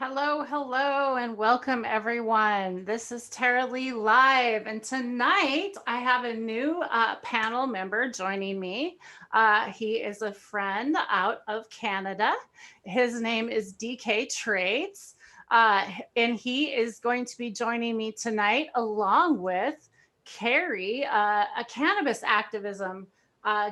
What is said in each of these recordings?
Hello, hello, and welcome everyone. This is Tara Lee Live, and tonight I have a new panel member joining me. He is a friend out of Canada. His name is DK Trades, and he is going to be joining me tonight along with Carrie, a cannabis activism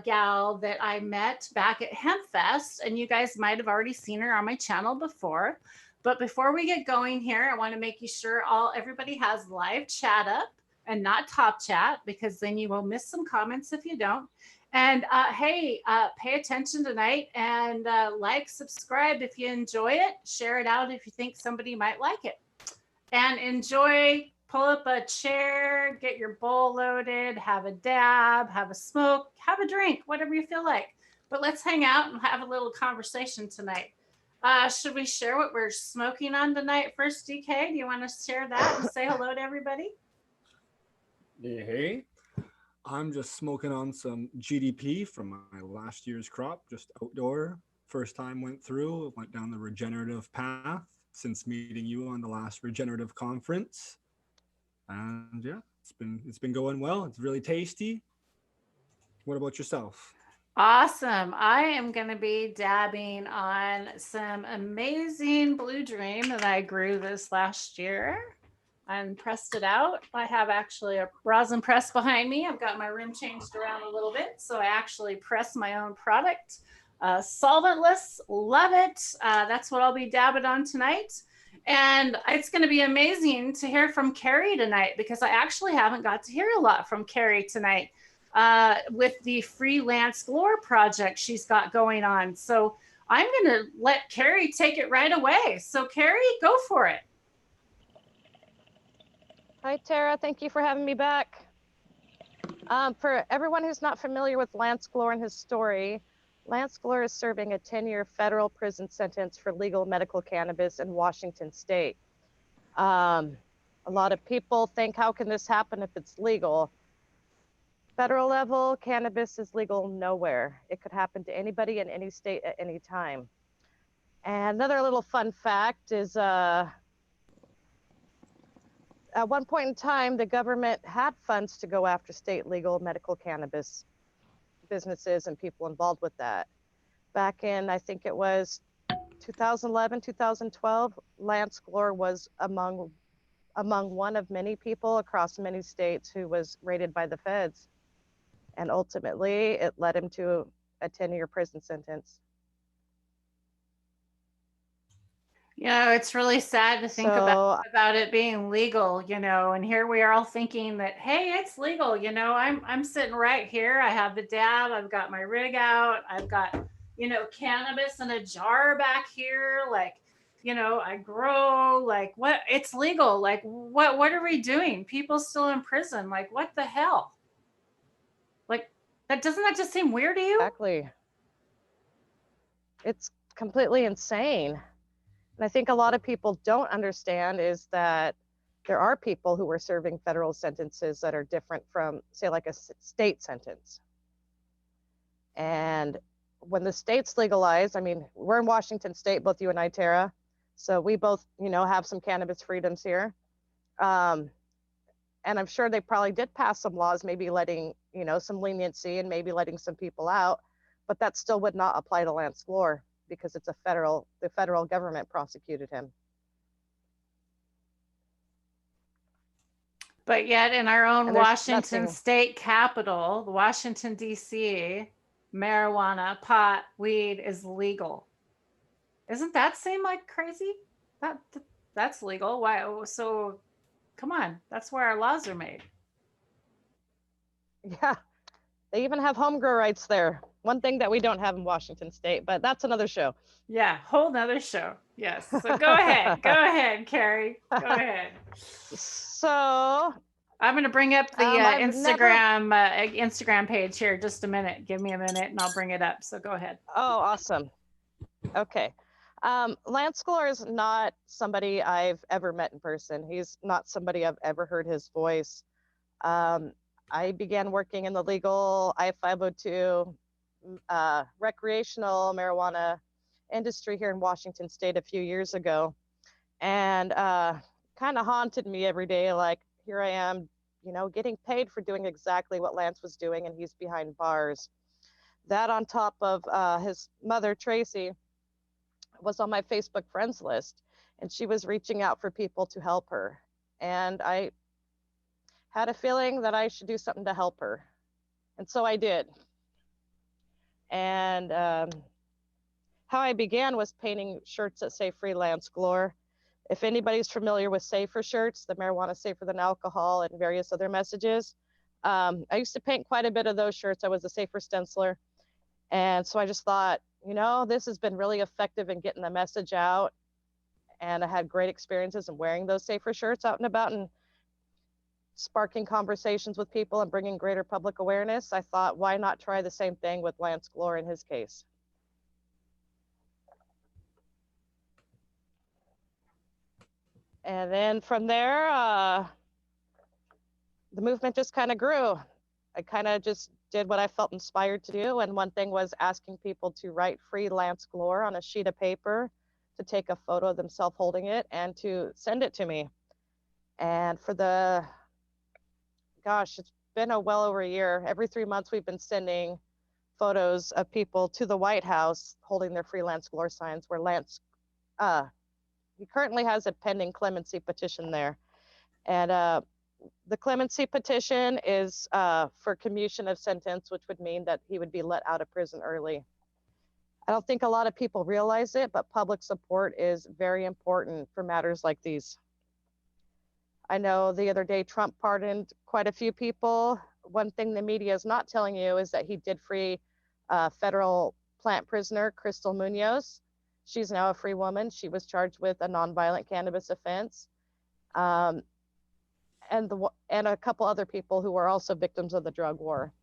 gal that I met back at HempFest, and you guys might have already seen her on my channel before. But before we get going here, I want to make you sure everybody has live chat up and not top chat, because then you will miss some comments if you don't. And hey, pay attention tonight and like, subscribe if you enjoy it, share it out if you think somebody might like it, and enjoy. Pull up a chair, get your bowl loaded, have a dab, have a smoke, have a drink, whatever you feel like. But let's hang out and have a little conversation tonight. Should we share what we're smoking on tonight first, DK? Do you want to share that and say hello to everybody? Hey, I'm just smoking on some GDP from my last year's crop, just outdoor. First time went through, went down the regenerative path since meeting you on the last regenerative conference. And yeah, it's been going well. It's really tasty. What about yourself? Awesome. I am going to be dabbing on some amazing Blue Dream that I grew this last year and pressed it out. I have actually a rosin press behind me. I've got my room changed around a little bit, so I actually press my own product. Solventless, love it. That's what I'll be dabbing on tonight. And it's going to be amazing to hear from Carrie tonight, because I actually haven't got to hear a lot from Carrie tonight with the freelance lore project she's got going on. So I'm going to let Carrie take it right away. So Carrie, go for it. Hi, Tara. Thank you for having me back. For everyone who's not familiar with Lance Glore and his story, Lance Glore is serving a 10-year federal prison sentence for legal medical cannabis in Washington State. A lot of people think, how can this happen if it's legal? Federal level, cannabis is legal nowhere. It could happen to anybody in any state at any time. And another little fun fact is, at one point in time, the government had funds to go after state legal medical cannabis businesses and people involved with that. Back in, I think it was 2011, 2012, Lance Glore was among one of many people across many states who was raided by the feds. And ultimately, it led him to a 10-year prison sentence. You know, it's really sad to think about it being legal, and here we are all thinking that, hey, it's legal. I'm sitting right here. I have the dab. I've got my rig out. I've got, cannabis in a jar back here. Like, I grow, like, what? It's legal. Like, what are we doing? People still in prison. Like, what the hell? Like, doesn't that just seem weird to you? Exactly. It's completely insane. And I think a lot of people don't understand is that there are people who are serving federal sentences that are different from, say, like a state sentence. And when the states legalize, I mean, we're in Washington State, both you and I, Tara. So we both, have some cannabis freedoms here. And I'm sure they probably did pass some laws, maybe letting, some leniency and maybe letting some people out, but that still would not apply to Lance Glore, because it's the federal government prosecuted him. But yet in our own Washington state capital, Washington, D.C., marijuana, pot, weed is legal. Doesn't that seem like crazy? That's legal. Why? So come on. That's where our laws are made. Yeah. They even have home grow rights there. One thing that we don't have in Washington State, but that's another show. Yeah, whole nother show. Yes. So go ahead. Go ahead, Carrie. Go ahead. So I'm going to bring up the Instagram page here. Just a minute. Give me a minute and I'll bring it up. So go ahead. Oh, awesome. Okay. Lance Glore is not somebody I've ever met in person. He's not somebody I've ever heard his voice. I began working in the legal I-502 recreational marijuana industry here in Washington State a few years ago. and kind of haunted me every day. Like, here I am, getting paid for doing exactly what Lance was doing, and he's behind bars. That on top of his mother, Tracy, was on my Facebook friends list, and she was reaching out for people to help her. And I had a feeling that I should do something to help her. And so I did. And how I began was painting shirts that say Free Lance Glore. If anybody's familiar with Safer shirts, the marijuana safer than alcohol and various other messages, I used to paint quite a bit of those shirts. I was a Safer stenciler. And so I just thought, this has been really effective in getting the message out. And I had great experiences in wearing those Safer shirts out and about and sparking conversations with people and bringing greater public awareness. I thought, why not try the same thing with Lance Glore in his case? And then from there, the movement just kind of grew. I kind of just did what I felt inspired to do. And one thing was asking people to write Free Lance Glore on a sheet of paper, to take a photo of themselves holding it, and to send it to me. And for it's been well over a year. Every 3 months, we've been sending photos of people to the White House holding their Free Lance Glore signs, where Lance, he currently has a pending clemency petition there. And the clemency petition is for commutation of sentence, which would mean that he would be let out of prison early. I don't think a lot of people realize it, but public support is very important for matters like these. I know the other day Trump pardoned quite a few people. One thing the media is not telling you is that he did free federal plant prisoner, Crystal Munoz. She's now a free woman. She was charged with a nonviolent cannabis offense. And a couple other people who were also victims of the drug war.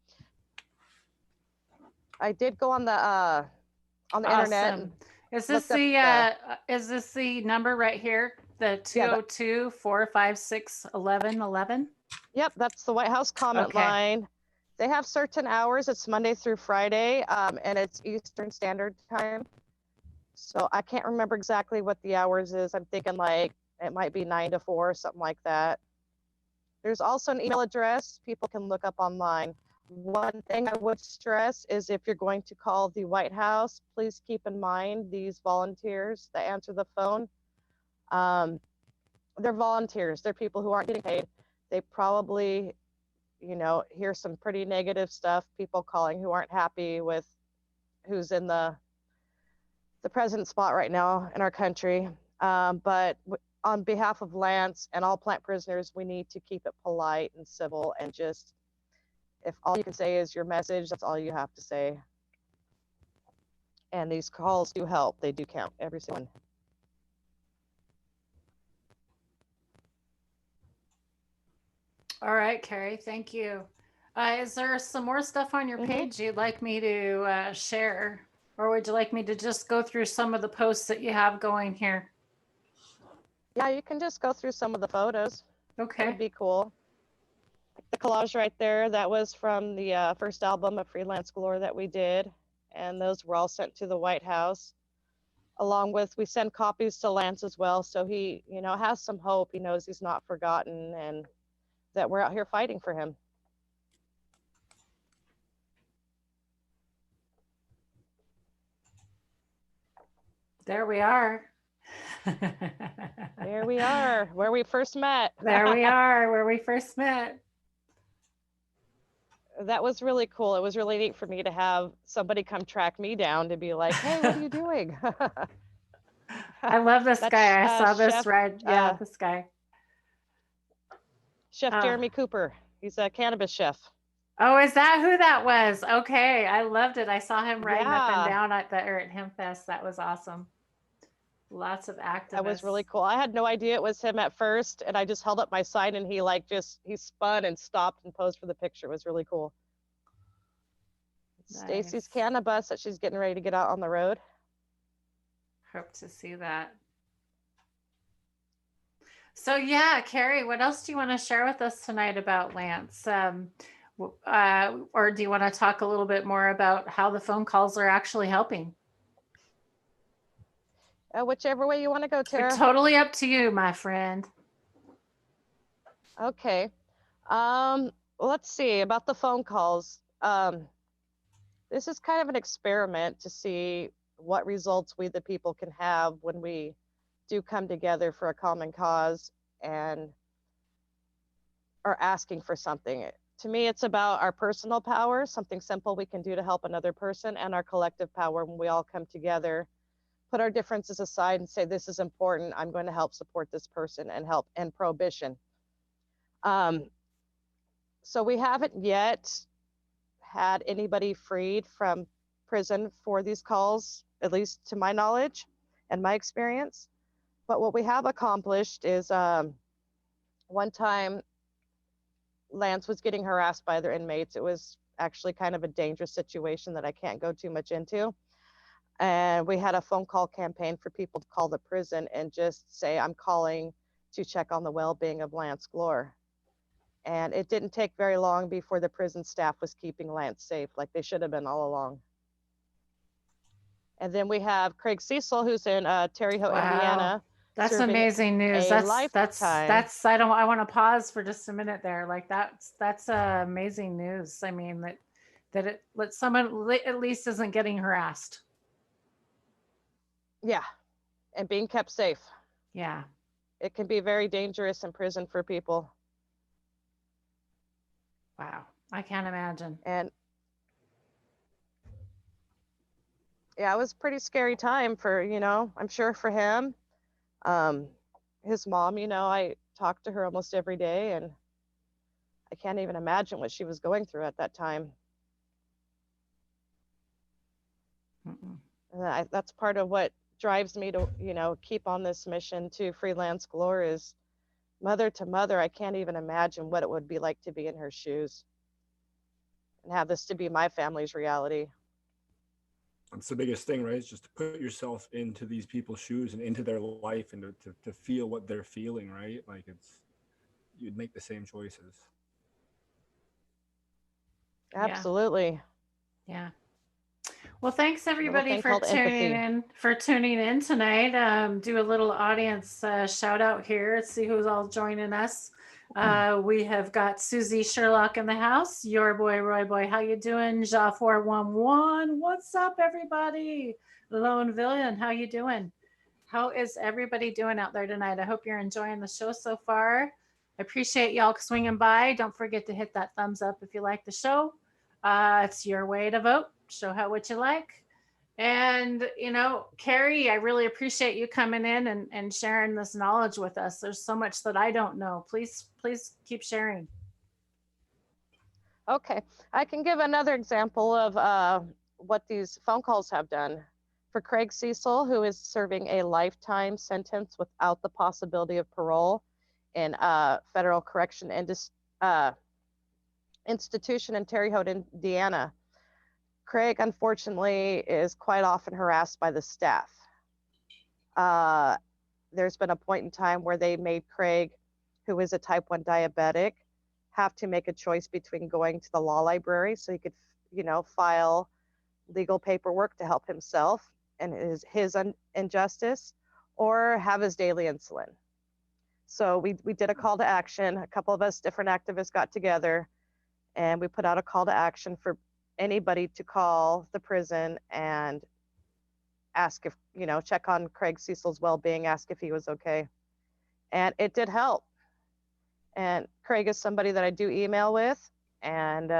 I did go on the internet. And is this the number right here? The 202-456-1111? Yep, that's the White House comment line. They have certain hours. It's Monday through Friday, and it's Eastern Standard Time. So I can't remember exactly what the hours is. I'm thinking like it might be 9 to 4 or something like that. There's also an email address people can look up online. One thing I would stress is if you're going to call the White House, please keep in mind these volunteers that answer the phone. They're volunteers. They're people who aren't getting paid. They probably, hear some pretty negative stuff, people calling who aren't happy with who's in the president's spot right now in our country. But on behalf of Lance and all plant prisoners, we need to keep it polite and civil, and just, if all you can say is your message, that's all you have to say. And these calls do help. They do count, every single one. All right, Carrie, thank you. Is there some more stuff on your page you'd like me to share? Or would you like me to just go through some of the posts that you have going here? Yeah, you can just go through some of the photos. Okay. That'd be cool. The collage right there, that was from the first album of Free Lance Glore that we did. And those were all sent to the White House. Along with, we send copies to Lance as well. So he, has some hope. He knows he's not forgotten and that we're out here fighting for him. There we are. There we are, where we first met. There we are, where we first met. That was really cool. It was really neat for me to have somebody come track me down to be like, hey, what are you doing? I love this guy. I saw this red. Yeah, this guy. Chef Jeremy Cooper. He's a cannabis chef. Oh, is that who that was? Okay, I loved it. I saw him riding up and down at HempFest. That was awesome. Lots of activists. That was really cool. I had no idea it was him at first, and I just held up my sign, and he spun and stopped and posed for the picture. It was really cool. Nice. Stacy's cannabis that she's getting ready to get out on the road. Hope to see that. So yeah, Carrie, what else do you want to share with us tonight about Lance? Or do you want to talk a little bit more about how the phone calls are actually helping? Whichever way you want to go, Tara. Totally up to you, my friend. Okay. Let's see about the phone calls. This is kind of an experiment to see what results we, the people, can have when we do come together for a common cause and are asking for something. To me, it's about our personal power, something simple we can do to help another person, and our collective power when we all come together, put our differences aside and say, this is important. I'm going to help support this person and help end prohibition. So we haven't yet had anybody freed from prison for these calls, at least to my knowledge and my experience. But what we have accomplished is one time Lance was getting harassed by other inmates. It was actually kind of a dangerous situation that I can't go too much into. And we had a phone call campaign for people to call the prison and just say, I'm calling to check on the well-being of Lance Glore. And it didn't take very long before the prison staff was keeping Lance safe, like they should have been all along. And then we have Craig Cecil, who's in Terre Haute, Wow. Indiana. That's serving amazing news. a That's lifetime. I want to pause for just a minute there. Like that's amazing news. I mean that someone at least isn't getting harassed. Yeah, and being kept safe. Yeah. It can be very dangerous in prison for people. Wow. I can't imagine. And yeah, it was a pretty scary time for, I'm sure for him. His mom, I talked to her almost every day, and I can't even imagine what she was going through at that time. And that's part of what drives me to, keep on this mission to free Lance Glore is mother to mother. I can't even imagine what it would be like to be in her shoes and have this to be my family's reality. That's the biggest thing, right? It's just to put yourself into these people's shoes and into their life and to feel what they're feeling, right? Like you'd make the same choices. Absolutely. Yeah. Well, thanks everybody for tuning in tonight. Do a little audience shout out here. Let's see who's all joining us. We have got Susie Sherlock in the house. Your boy Roy Boy, how you doing? Ja411, what's up everybody? Lone Villain, how you doing? How is everybody doing out there tonight? I hope you're enjoying the show so far. I appreciate y'all swinging by. Don't forget to hit that thumbs up if you like the show. It's your way to vote. Show how what you like. And, Carrie, I really appreciate you coming in and sharing this knowledge with us. There's so much that I don't know. Please keep sharing. Okay. I can give another example of what these phone calls have done. For Craig Cecil, who is serving a lifetime sentence without the possibility of parole in a federal correction institution in Terre Haute, Indiana. Craig, unfortunately, is quite often harassed by the staff. There's been a point in time where they made Craig, who is a type 1 diabetic, have to make a choice between going to the law library so he could, file legal paperwork to help himself and his injustice, or have his daily insulin. So we did a call to action. A couple of us different activists got together and we put out a call to action for anybody to call the prison and ask if, check on Craig Cecil's well-being, ask if he was okay. And it did help. And Craig is somebody that I do email with. And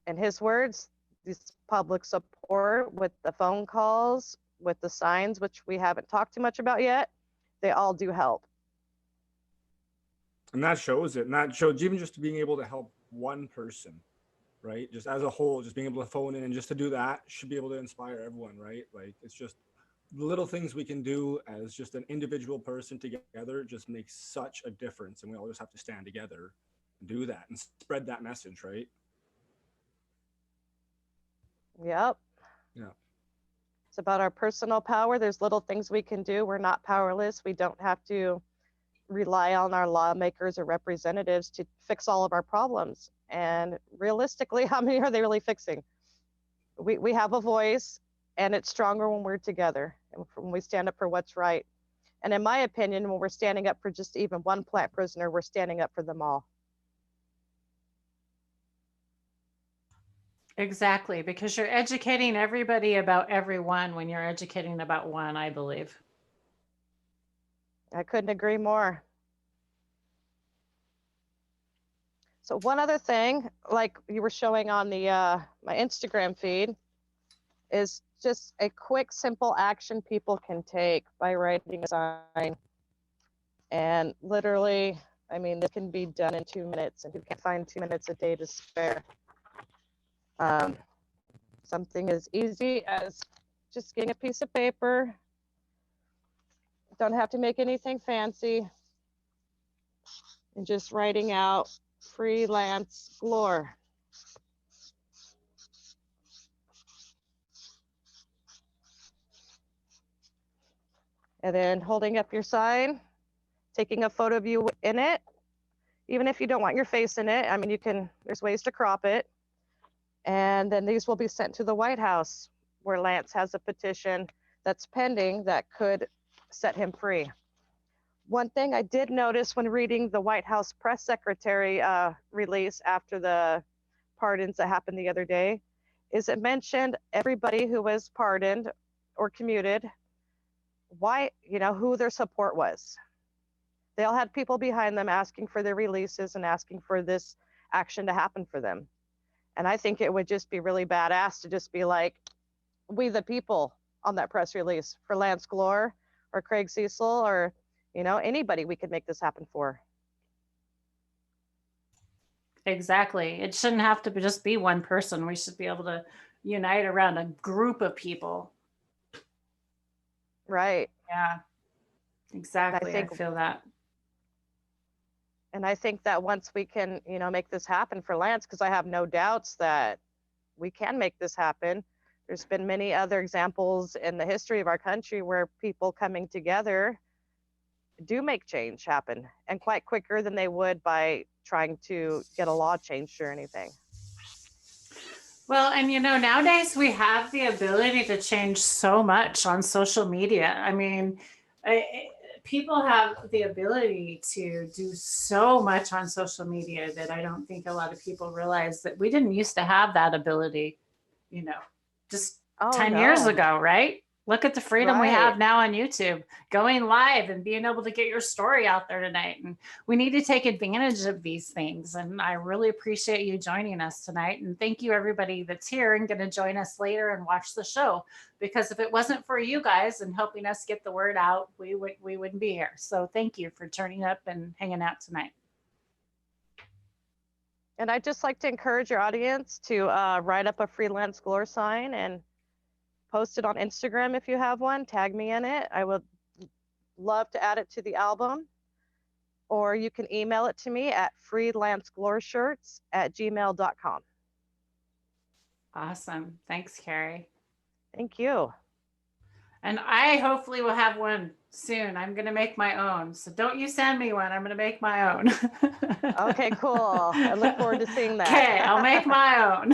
in his words, this public support with the phone calls, with the signs, which we haven't talked too much about yet, they all do help. And that shows it. And that shows even just being able to help one person, right? Just as a whole, just being able to phone in and just to do that should be able to inspire everyone, right? Like it's just little things we can do as just an individual person together just makes such a difference. And we all just have to stand together and do that and spread that message, right? Yep. Yeah. It's about our personal power. There's little things we can do. We're not powerless. We don't have to rely on our lawmakers or representatives to fix all of our problems. And realistically, how many are they really fixing? We have a voice, and it's stronger when we're together. and when we stand up for what's right. And in my opinion, when we're standing up for just even one plant prisoner, we're standing up for them all. Exactly, because you're educating everybody about everyone when you're educating about one, I believe. I couldn't agree more. So one other thing, like you were showing on the my Instagram feed, is just a quick, simple action people can take by writing a sign. And literally, I mean, this can be done in 2 minutes, and who can't find 2 minutes a day to spare? Something as easy as just getting a piece of paper. Don't have to make anything fancy. And just writing out Free Lance Glore. And then holding up your sign, taking a photo of you in it. Even if you don't want your face in it, I mean, there's ways to crop it. And then these will be sent to the White House, where Lance has a petition that's pending that could set him free. One thing I did notice when reading the White House press secretary release after the pardons that happened the other day is it mentioned everybody who was pardoned or commuted, who their support was. They all had people behind them asking for their releases and asking for this action to happen for them. And I think it would just be really badass to just be like, we the people on that press release for Lance Glore or Craig Cecil or, anybody we could make this happen for. Exactly. It shouldn't have to just be one person. We should be able to unite around a group of people. Right. Yeah, exactly. I feel that. And I think that once we can, make this happen for Lance, because I have no doubts that we can make this happen. There's been many other examples in the history of our country where people coming together do make change happen, and quite quicker than they would by trying to get a law changed or anything. Well, and nowadays we have the ability to change so much on social media. I mean, people have the ability to do so much on social media that I don't think a lot of people realize that we didn't used to have that ability, just 10 years ago, right? Look at the freedom we have now on YouTube, going live and being able to get your story out there tonight. And we need to take advantage of these things. And I really appreciate you joining us tonight. And thank you, everybody that's here and going to join us later and watch the show. Because if it wasn't for you guys and helping us get the word out, we wouldn't be here. So thank you for turning up and hanging out tonight. And I'd just like to encourage your audience to write up a Free Lance Glore sign and post it on Instagram if you have one. Tag me in it. I would love to add it to the album. Or you can email it to me at freelancegloryshirts@gmail.com. Awesome. Thanks, Carrie. Thank you. And I hopefully will have one soon. I'm going to make my own. So don't you send me one. I'm going to make my own. Okay, cool. I look forward to seeing that. Okay, I'll make my own.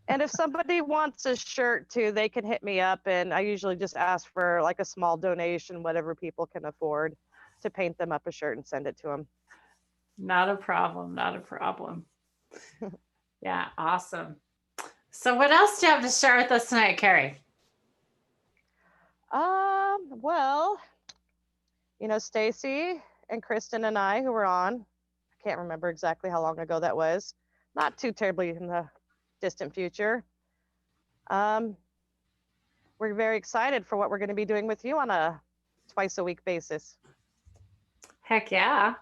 And if somebody wants a shirt too, they can hit me up. And I usually just ask for like a small donation, whatever people can afford, to paint them up a shirt and send it to them. Not a problem. Not a problem. Yeah, awesome. So what else do you have to share with us tonight, Carrie? Well, Stacy and Kristen and I, who were on, I can't remember exactly how long ago that was, not too terribly in the distant future. We're very excited for what we're going to be doing with you on a twice a week basis. Heck yeah.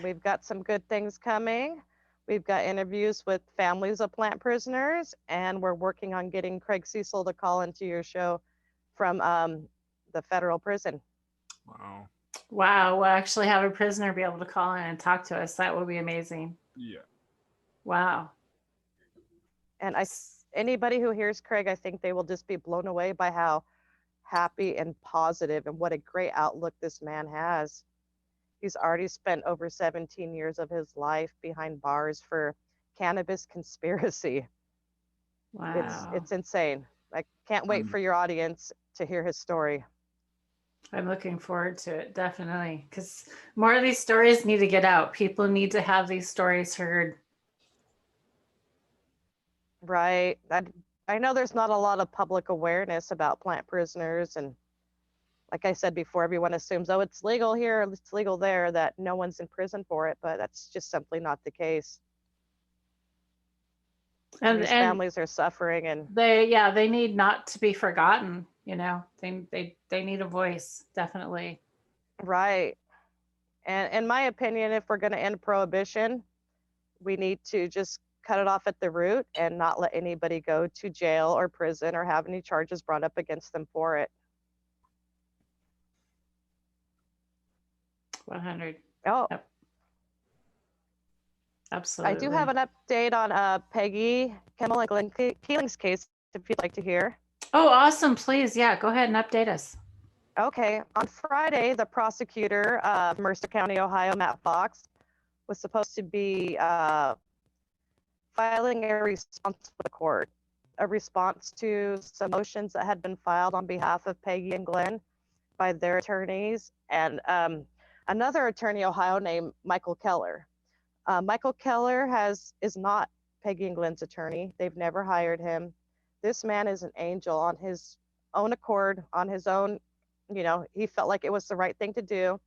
We've got some good things coming. We've got interviews with families of plant prisoners, and we're working on getting Craig Cecil to call into your show from the federal prison. Wow. Wow. We'll actually have a prisoner be able to call in and talk to us. That would be amazing. Yeah. Wow. And anybody who hears Craig, I think they will just be blown away by how happy and positive and what a great outlook this man has. He's already spent over 17 years of his life behind bars for cannabis conspiracy. Wow. It's insane. I can't wait Um, for your audience to hear his story. I'm looking forward to it, definitely, because more of these stories need to get out. People need to have these stories heard. Right. I know there's not a lot of public awareness about plant prisoners. And like I said before, everyone assumes, oh, it's legal here, it's legal there, that no one's in prison for it. But that's just simply not the case. And These families are suffering. And they need not to be forgotten. They need a voice, definitely. right. And in my opinion, if we're going to end prohibition, we need to just cut it off at the root and not let anybody go to jail or prison or have any charges brought up against them for it. 100. Oh, Yep. I Absolutely. do have an update on Peggy Kimmel and Glenn Keeling's case, if you'd like to hear. Oh, awesome. Please. Yeah, go ahead and update us. Okay, on Friday, the prosecutor of Mercer County, Ohio, Matt Fox, was supposed to be filing a response to the court, a response to some motions that had been filed on behalf of Peggy and Glenn by their attorneys and another attorney, Ohio, named Michael Keller. Michael Keller is not Peggy and Glenn's attorney. They've never hired him. This man is an angel on his own accord, on his own, he felt like it was the right thing to do,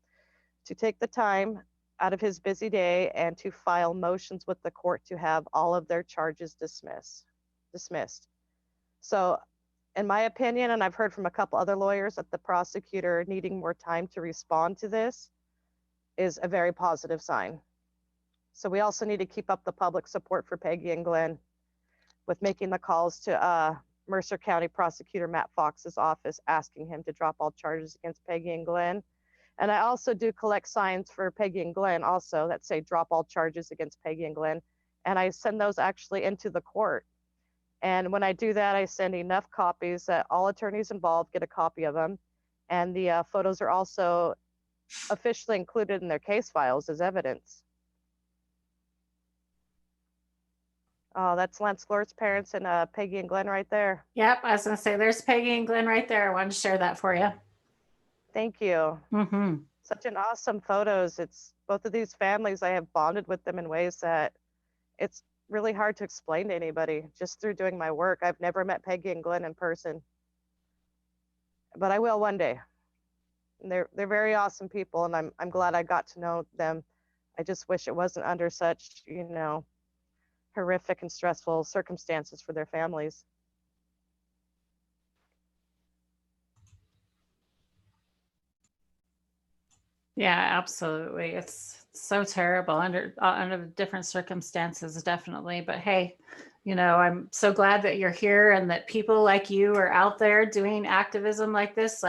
to take the time out of his busy day and to file motions with the court to have all of their charges dismissed. So in my opinion, and I've heard from a couple other lawyers, that the prosecutor needing more time to respond to this is a very positive sign. So we also need to keep up the public support for Peggy and Glenn with making the calls to Mercer County Prosecutor Matt Fox's office, asking him to drop all charges against Peggy and Glenn. And I also do collect signs for Peggy and Glenn also that say drop all charges against Peggy and Glenn. And I send those actually into the court. And when I do that, I send enough copies that all attorneys involved get a copy of them. And the photos are also officially included in their case files as evidence. Oh, that's Lance Glor's parents and Peggy and Glenn right there. Yep, I was going to say there's Peggy and Glenn right there. I wanted to share that for you. Thank you. Mm-hmm. Such an awesome photos. It's both of these families. I have bonded with them in ways that it's really hard to explain to anybody just through doing my work. I've never met Peggy and Glenn in person, but I will one day. And they're very awesome people, and I'm glad I got to know them. I just wish it wasn't under such, horrific and stressful circumstances for their families. Yeah, absolutely. It's so terrible under different circumstances, definitely. But hey, I'm so glad that you're here and that people like you are out there doing activism like this.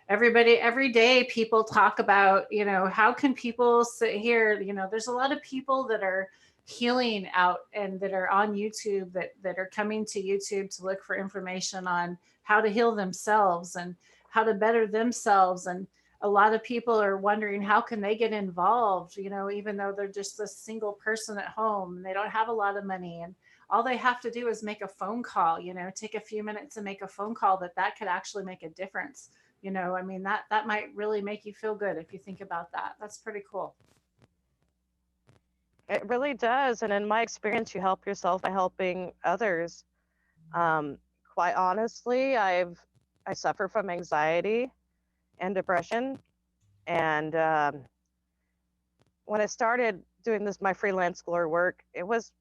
Everybody, every day, people talk about, how can people sit here? There's a lot of people that are healing out and that are on YouTube that are coming to YouTube to look for information on how to heal themselves and how to better themselves. And a lot of people are wondering how can they get involved, even though they're just a single person at home and they don't have a lot of money, and all they have to do is make a phone call, take a few minutes and make a phone call that could actually make a difference. That might really make you feel good if you think about that. That's pretty cool. It really does. And in my experience, you help yourself by helping others. Quite honestly, I suffer from anxiety and depression. And when I started doing my freelance Glor work, it was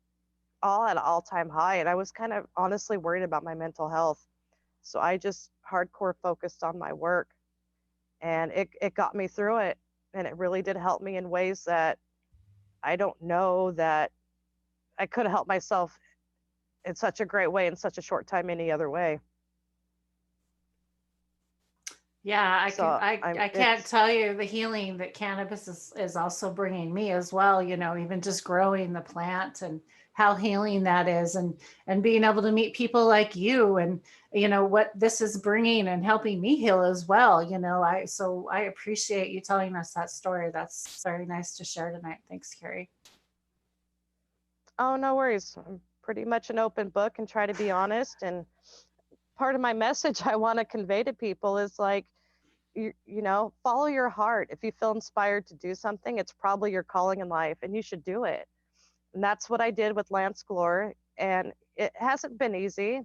all at an all-time high. And I was kind of honestly worried about my mental health. So I just hardcore focused on my work, and it got me through it. And it really did help me in ways that I don't know that I could have helped myself in such a great way in such a short time any other way. Yeah, I can't tell you the healing that cannabis is also bringing me as well, even just growing the plant and how healing that is, and being able to meet people like you, and what this is bringing and helping me heal as well. I appreciate you telling us that story. That's very nice to share tonight. Thanks, Carrie. Oh, no worries. I'm pretty much an open book and try to be honest. And part of my message I want to convey to people is like, you know, follow your heart. If you feel inspired to do something, it's probably your calling in life and you should do it. And that's what I did with Lance Glore. And it hasn't been easy.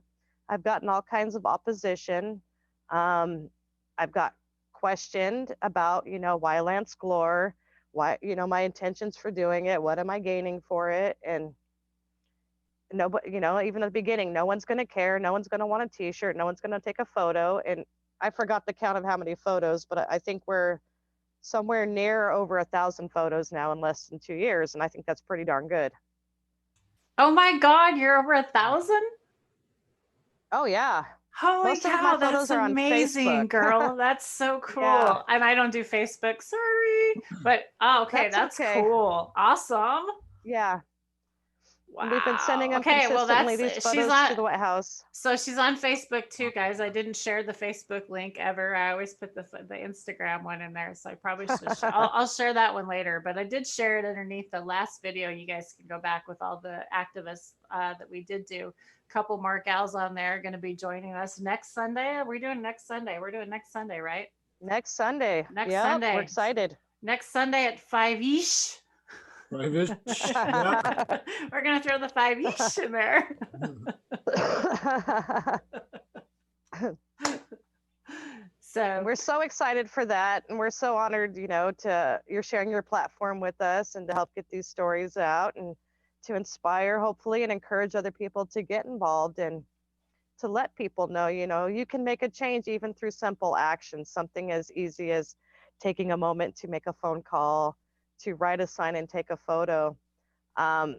I've gotten all kinds of opposition. I've got questioned about, you know, why Lance Glore, why, you know, my intentions for doing it, what am I gaining for it? And nobody, you know, even at the beginning, no one's going to care. No one's going to want a t-shirt. No one's going to take a photo. And I forgot the count of how many photos, but I think we're somewhere near over 1,000 photos now in less than 2 years. And I think that's pretty darn good. Oh my God, you're over 1,000? Oh yeah. Holy Most of my cow, photos that's are on amazing, Facebook. girl. That's so cool. Yeah. And I don't do Facebook, sorry. But oh, okay, that's okay. cool. Awesome. Yeah. Wow. And we've been sending them okay, well, consistently that's these photos to the White House. So she's on Facebook too, guys. I didn't share the Facebook link ever. I always put the Instagram one in there, so I probably should. I'll share that one later. But I did share it underneath the last video. You guys can go back with all the activists that we did do. A couple more gals on there are going to be joining us next Sunday. We're doing next Sunday, right? Next Sunday. Next yep, Sunday. We're excited. Next Sunday at 5-ish. 5-ish. Yeah. We're gonna throw the 5-ish in there. So we're so excited for that, and we're so honored, you know, you're sharing your platform with us and to help get these stories out and to inspire, hopefully, and encourage other people to get involved and to let people know, you know, you can make a change even through simple actions, something as easy as taking a moment to make a phone call, to write a sign and take a photo. And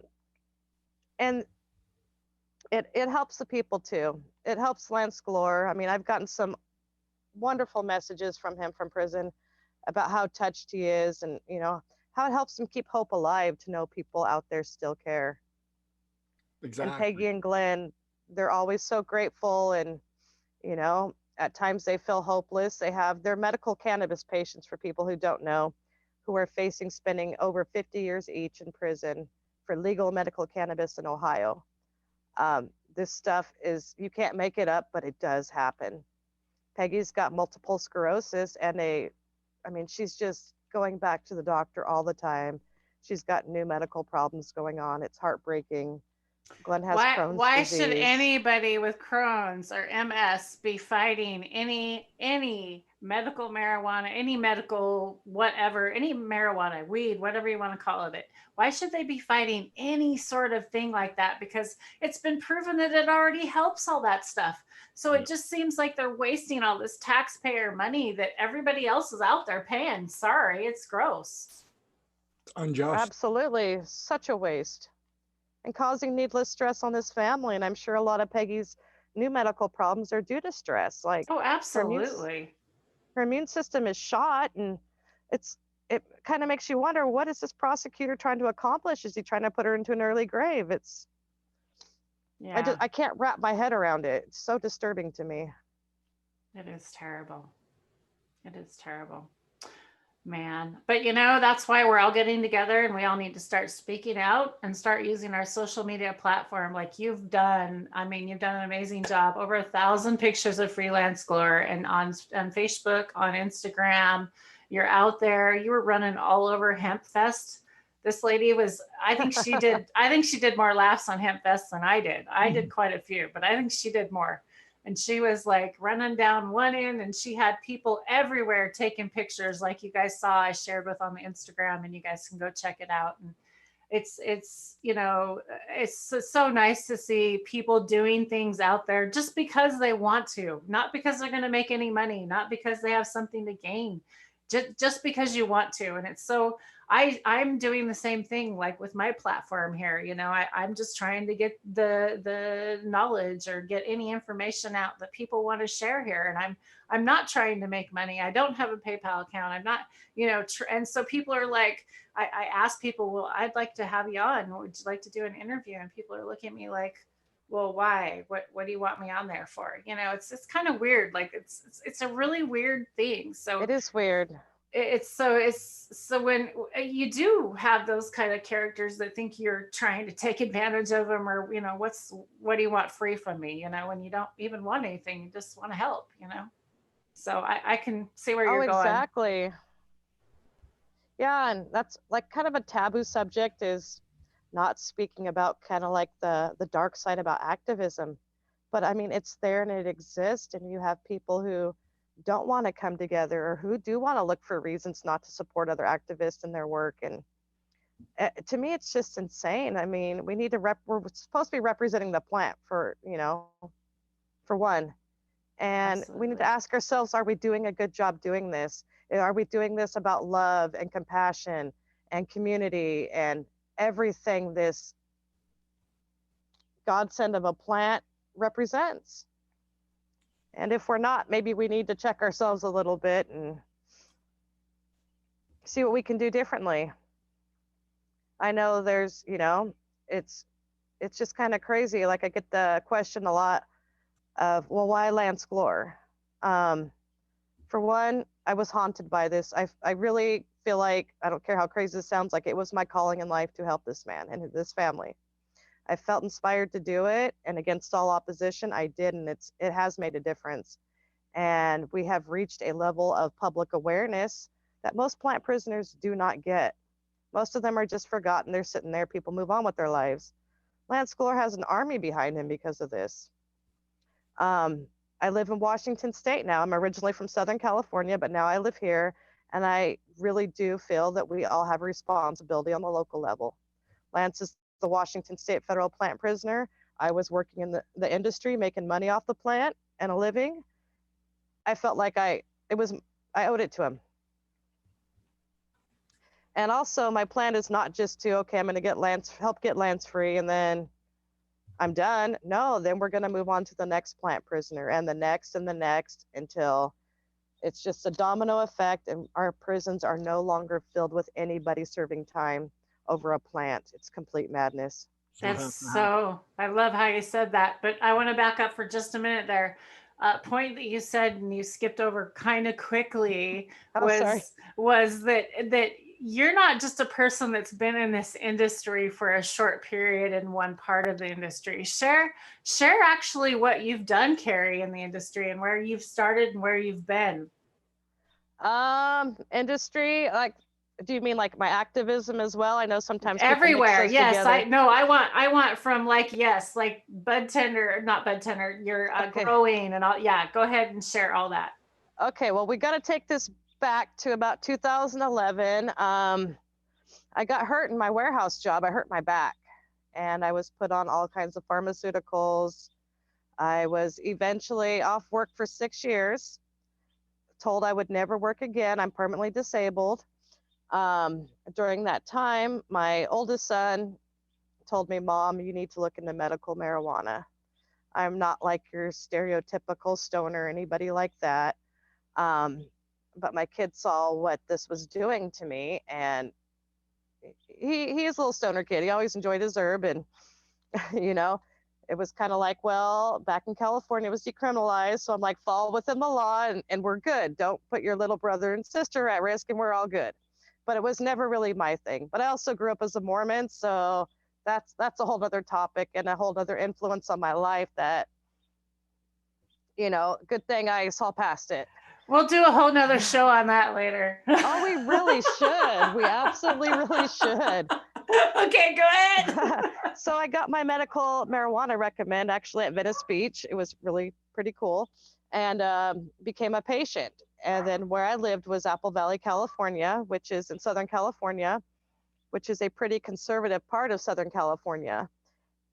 it helps the people too. It helps Lance Glore. I mean, I've gotten some wonderful messages from him from prison about how touched he is and, you know, how it helps him keep hope alive to know people out there still care. Exactly. And Peggy and Glenn, they're always so grateful. And, you know, at times they feel hopeless. They have their medical cannabis patients, for people who don't know, who are facing spending over 50 years each in prison for legal medical cannabis in Ohio. This stuff is, you can't make it up, but it does happen. Peggy's got multiple sclerosis and she's just going back to the doctor all the time. She's got new medical problems going on. It's heartbreaking. Glenn has Crohn's why disease. should anybody with Crohn's or MS be fighting any medical marijuana, any medical whatever, any marijuana, weed, whatever you want to call it? Why should they be fighting any sort of thing like that? Because it's been proven that it already helps all that stuff. So it just seems like they're wasting all this taxpayer money that everybody else is out there paying. Sorry, it's gross. Unjust. Absolutely. Such a waste. And causing needless stress on this family. And I'm sure a lot of Peggy's new medical problems are due to stress. Like, oh, absolutely. Her immune system is shot, and it kind of makes you wonder, what is this prosecutor trying to accomplish? Is he trying to put her into an early grave? I can't wrap my head around it. It's so disturbing to me. It is terrible. It is terrible. Man, but you know, that's why we're all getting together and we all need to start speaking out and start using our social media platform like you've done. I mean, you've done an amazing job. Over 1,000 pictures of Freelance Glore, and on Facebook, on Instagram, you're out there. You were running all over Hemp Fest. This lady was, I think she did more laughs on Hemp Fest than I did. I did quite a few, but I think she did more. And she was like running down one end, and she had people everywhere taking pictures like you guys saw. I shared with on the Instagram, and you guys can go check it out. And it's you know, it's so nice to see people doing things out there just because they want to, not because they're going to make any money, not because they have something to gain, just because you want to. And it's so, I'm doing the same thing, like with my platform here. You know, I'm just trying to get the knowledge or get any information out that people want to share here. And I'm not trying to make money. I don't have a PayPal account. I'm not, you know, and so people are like, I ask people, well, I'd like to have you on. Would you like to do an interview? And people are looking at me like, well, why? What do you want me on there for? You know, it's kind of weird. Like it's a really weird thing. So it is weird. it's so when you do have those kind of characters that think you're trying to take advantage of them, or what do you want free from me, when you don't even want anything, you just want to help. So I can see where Oh, you're going. exactly. Yeah, and that's like kind of a taboo subject, is not speaking about kind of like the dark side about activism. But I mean, it's there and it exists, and you have people who don't want to come together, or who do want to look for reasons not to support other activists in their work. And to me, it's just insane. I mean, we're supposed to be representing the plant for one. And we need to Absolutely. ask ourselves, are we doing a good job doing this? Are we doing this about love and compassion and community and everything this godsend of a plant represents? And if we're not, maybe we need to check ourselves a little bit and see what we can do differently. I know it's just kind of crazy. Like, I get the question a lot of, well, why Lance Glore? For one, I was haunted by this. I really feel like, I don't care how crazy this sounds, like it was my calling in life to help this man and this family. I felt inspired to do it, and against all opposition, I did, and it has made a difference. And we have reached a level of public awareness that most plant prisoners do not get. Most of them are just forgotten. They're sitting there. People move on with their lives. Lance Glore has an army behind him because of this. I live in Washington State now. I'm originally from Southern California, but now I live here. And I really do feel that we all have a responsibility on the local level. Lance is the Washington State federal plant prisoner. I was working in the industry, making money off the plant and a living. I felt like I owed it to him. And also, my plan is not just to, okay, I'm going to help get Lance free, and then I'm done. No, then we're going to move on to the next plant prisoner, and the next, until it's just a domino effect, and our prisons are no longer filled with anybody serving time over a plant. It's complete madness. What That's has to happen? so, I love how you said that, but I want to back up for just a minute there. Point that you said and you skipped over kind of quickly Oh, sorry. was that you're not just a person that's been in this industry for a short period in one part of the industry. Share actually what you've done, Carrie, in the industry, and where you've started and where you've been. Industry, like, do you mean like my activism as well? I know sometimes people mix Everywhere, those yes. together. I want from, like, yes, like bud tender, not bud tender, you're Okay. growing and all. Yeah, go ahead and share all that. Okay, well, we got to take this back to about 2011. I got hurt in my warehouse job. I hurt my back, and I was put on all kinds of pharmaceuticals. I was eventually off work for 6 years, told I would never work again. I'm permanently disabled. During that time, my oldest son told me, Mom, you need to look into medical marijuana. I'm not like your stereotypical stoner or anybody like that. But my kid saw what this was doing to me, and he's a little stoner kid. He always enjoyed his herb, and you know, it was kind of like, well, back in California, it was decriminalized, so I'm like, fall within the law, and we're good. Don't put your little brother and sister at risk, and we're all good. But it was never really my thing. But I also grew up as a Mormon, so that's a whole other topic and a whole other influence on my life that, good thing I saw past it. We'll do a whole nother show on that later. Oh, we really should. We absolutely really should. Okay, go ahead. So I got my medical marijuana recommend actually at Venice Beach. It was really pretty cool, and became a patient. And then where I lived was Apple Valley, California, which is in Southern California, which is a pretty conservative part of Southern California.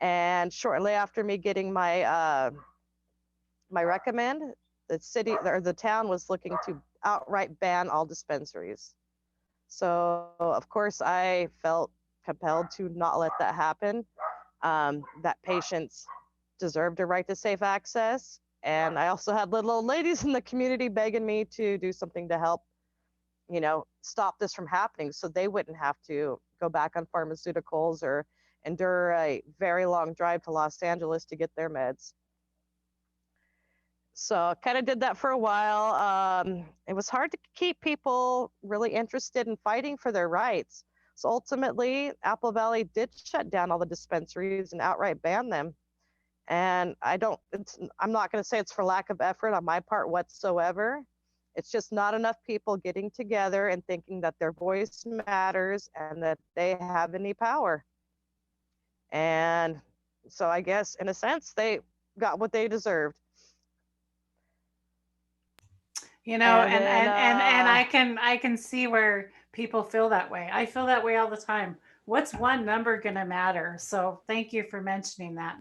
And shortly after me getting my recommend, the city or the town was looking to outright ban all dispensaries. So of course I felt compelled to not let that happen. That patients deserved a right to safe access. And I also had little old ladies in the community begging me to do something to help, stop this from happening, so they wouldn't have to go back on pharmaceuticals or endure a very long drive to Los Angeles to get their meds. So I kind of did that for a while. It was hard to keep people really interested in fighting for their rights. So ultimately, Apple Valley did shut down all the dispensaries and outright ban them. And I'm not going to say it's for lack of effort on my part whatsoever. It's just not enough people getting together and thinking that their voice matters and that they have any power. And so I guess in a sense, they got what they deserved. You know, And and then, I can see where people feel that way. I feel that way all the time. What's one number going to matter? So thank you for mentioning that.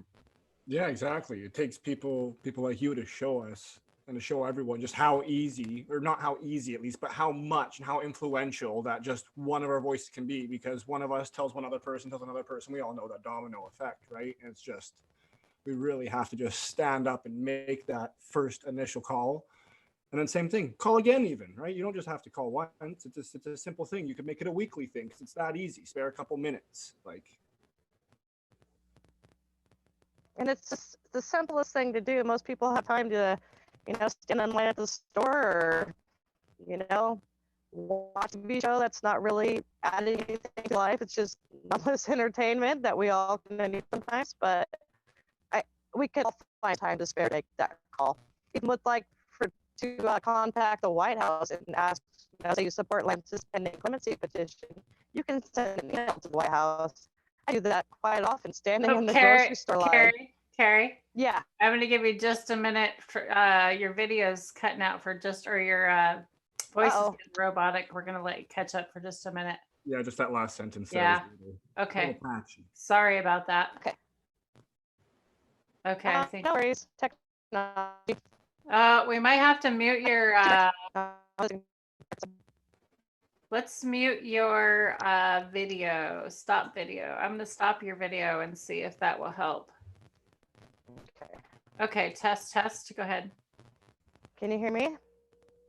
Yeah, exactly. It takes people like you to show us and to show everyone just how easy, or not how easy at least, but how much and how influential that just one of our voices can be, because one of us tells one other person, tells another person. We all know that domino effect, right? And it's just, we really have to just stand up and make that first initial call. And then same thing, call again even, right? You don't just have to call once. It's a simple thing. You can make it a weekly thing because it's that easy. Spare a couple minutes. and it's just the simplest thing to do. Most people have time to, stand in line at the store or, watch a TV show that's not really adding anything to life. It's just mindless entertainment that we all can need sometimes. But we can all find time to spare to make that call. Even with to contact the White House and ask, say you support Lance's pending clemency petition, you can send an email to the White House. I do that quite often, standing in the grocery store line. Carrie, yeah, I'm going to give you just a minute for your video's cutting out for just, or your voice is getting robotic. We're going to let you catch up for just a minute. Yeah, just that last sentence. Yeah. Okay. Sorry about that. Okay. I think. No worries. Technology. We might have to mute your. Let's mute your video. Stop video. I'm going to stop your video and see if that will help. Okay. Test. Go ahead. Can you hear me?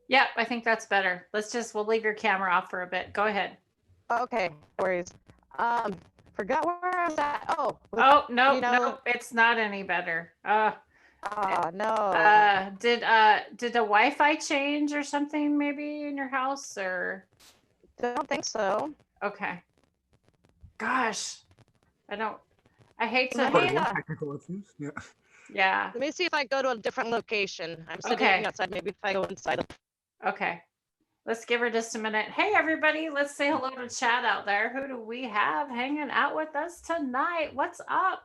Yep. I think that's better. We'll leave your camera off for a bit. Go ahead. Okay. No worries. Forgot where I was at. No, it's not any better. No. Did the Wi-Fi change or something maybe in your house, or? Don't think so. Okay. Gosh, I hate to. Technical issues. Yeah. Yeah. Let me see if I go to a different location. I'm sitting outside. Maybe if I go inside. Okay. Let's give her just a minute. Hey, everybody. Let's say hello to Chad out there. Who do we have hanging out with us tonight? What's up?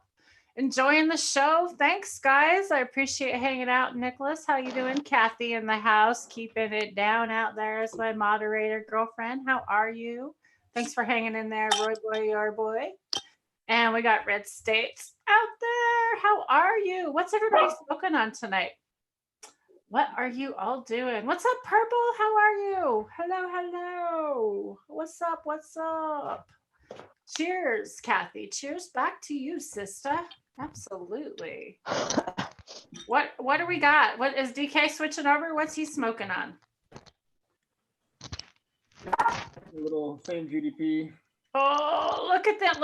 Enjoying the show. Thanks, guys. I appreciate hanging out. Nicholas, how you doing? Kathy in the house, keeping it down out there as my moderator girlfriend. How are you? Thanks for hanging in there, Roy Boy, your boy. And we got Red States out there. How are you? What's everybody smoking on tonight? What are you all doing? What's up, Purple? How are you? Hello. What's up? Cheers, Kathy. Cheers back to you, sister. Absolutely. What do we got? What is DK switching over? What's he smoking on? A little same GDP. Oh, look at that.